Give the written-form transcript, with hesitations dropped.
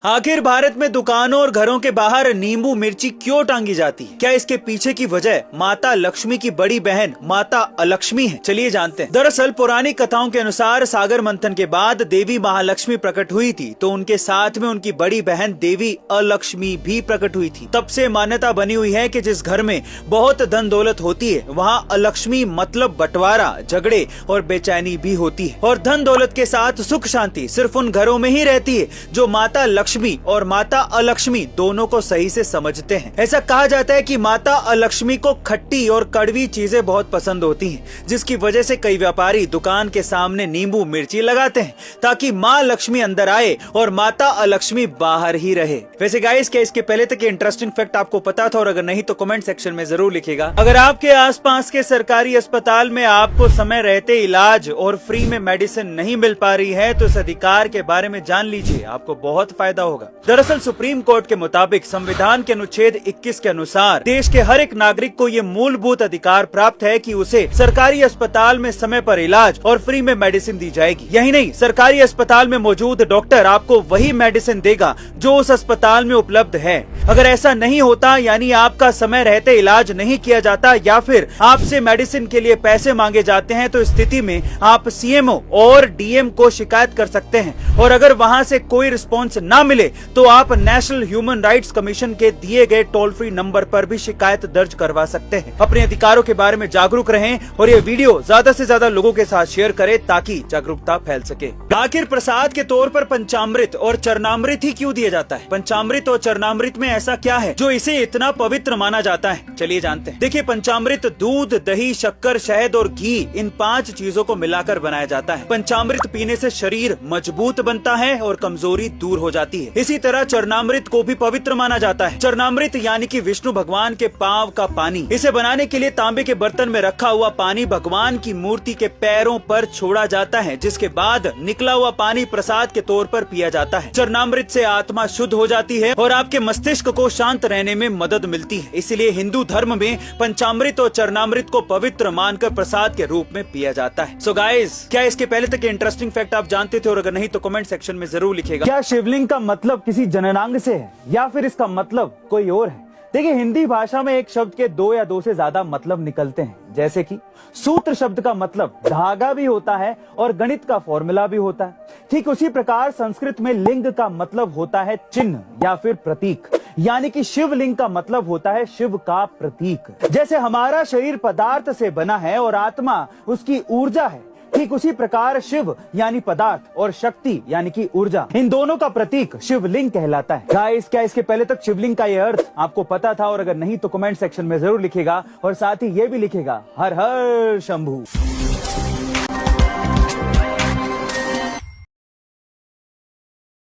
आखिर भारत में दुकानों और घरों के बाहर नींबू मिर्ची क्यों टांगी जाती है? क्या इसके पीछे की वजह माता लक्ष्मी की बड़ी बहन माता अलक्ष्मी है? चलिए जानते हैं। दरअसल पौराणिक कथाओं के अनुसार सागर मंथन के बाद देवी महालक्ष्मी प्रकट हुई थी, तो उनके साथ में उनकी बड़ी बहन देवी अलक्ष्मी भी प्रकट हुई थी। तब से मान्यता बनी हुई है कि जिस घर में बहुत धन दौलत होती है वहाँ अलक्ष्मी मतलब बंटवारा, झगड़े और बेचैनी भी होती है। और धन दौलत के साथ सुख शांति सिर्फ उन घरों में ही रहती है जो माता लक्ष्मी और माता अलक्ष्मी दोनों को सही से समझते हैं। ऐसा कहा जाता है कि माता अलक्ष्मी को खट्टी और कड़वी चीजें बहुत पसंद होती हैं, जिसकी वजह से कई व्यापारी दुकान के सामने नींबू मिर्ची लगाते हैं ताकि माँ लक्ष्मी अंदर आए और माता अलक्ष्मी बाहर ही रहे। वैसे गाइस, क्या इसके पहले तक इंटरेस्टिंग फैक्ट आपको पता था? और अगर नहीं तो कमेंट सेक्शन में जरूर लिखिएगा। अगर आपके आसपास के सरकारी अस्पताल में आपको समय रहते इलाज और फ्री में मेडिसिन नहीं मिल पा रही है तो इस अधिकार के बारे में जान लीजिए, आपको बहुत फायदा होगा। दरअसल सुप्रीम कोर्ट के मुताबिक संविधान के अनुच्छेद 21 के अनुसार देश के हर एक नागरिक को ये मूलभूत अधिकार प्राप्त है कि उसे सरकारी अस्पताल में समय पर इलाज और फ्री में मेडिसिन दी जाएगी। यही नहीं, सरकारी अस्पताल में मौजूद डॉक्टर आपको वही मेडिसिन देगा जो उस अस्पताल में उपलब्ध है। अगर ऐसा नहीं होता, यानी आपका समय रहते इलाज नहीं किया जाता या फिर आपसे मेडिसिन के लिए पैसे मांगे जाते हैं, तो इस स्थिति में आप सीएमओ और डीएम को शिकायत कर सकते हैं। और अगर वहां से कोई रिस्पॉन्स ना मिले तो आप नेशनल ह्यूमन राइट्स कमीशन के दिए गए टोल फ्री नंबर पर भी शिकायत दर्ज करवा सकते हैं। अपने अधिकारों के बारे में जागरूक रहें और ये वीडियो ज्यादा से ज्यादा लोगों के साथ शेयर करें ताकि जागरूकता फैल सके। आखिर प्रसाद के तौर पर पंचामृत और चरणामृत ही क्यों दिया जाता है? पंचामृत और चरणामृत में ऐसा क्या है जो इसे इतना पवित्र माना जाता है? चलिए जानते हैं। देखिए, पंचामृत दूध, दही, शक्कर, शहद और घी, इन 5 चीजों को मिलाकर बनाया जाता है। पंचामृत पीने से शरीर मजबूत बनता है और कमजोरी दूर हो जाती है। इसी तरह चरणामृत को भी पवित्र माना जाता है। चरणामृत यानी कि विष्णु भगवान के पांव का पानी। इसे बनाने के लिए तांबे के बर्तन में रखा हुआ पानी भगवान की मूर्ति के पैरों पर छोड़ा जाता है, जिसके बाद निकला हुआ पानी प्रसाद के तौर पर पिया जाता है। चरणामृत से आत्मा शुद्ध हो जाती है और आपके मस्तिष्क को शांत रहने में मदद मिलती है। इसलिए हिंदू धर्म में पंचामृत और चरणामृत को पवित्र मानकर प्रसाद के रूप में पिया जाता है। सो गाइस, क्या इसके पहले तक इंटरेस्टिंग फैक्ट आप जानते थे? और अगर नहीं तो कमेंट सेक्शन में जरूर लिखिएगा। क्या शिवलिंग का मतलब किसी जननांग से है या फिर इसका मतलब कोई और है? देखिए, हिंदी भाषा में एक शब्द के 2 या 2 से ज्यादा मतलब निकलते हैं, जैसे कि सूत्र शब्द का मतलब धागा भी होता है और गणित का फॉर्मूला भी होता है। ठीक उसी प्रकार संस्कृत में लिंग का मतलब होता है चिन्ह या फिर प्रतीक, यानी कि शिवलिंग का मतलब होता है शिव का प्रतीक। जैसे हमारा शरीर पदार्थ से बना है और आत्मा उसकी ऊर्जा है, ठीक उसी प्रकार शिव यानी पदार्थ और शक्ति यानी कि ऊर्जा, इन दोनों का प्रतीक शिवलिंग कहलाता है। गाइस, क्या इसके पहले तक शिवलिंग का यह अर्थ आपको पता था? और अगर नहीं तो कमेंट सेक्शन में जरूर लिखिएगा और साथ ही ये भी लिखिएगा, हर हर शंभू।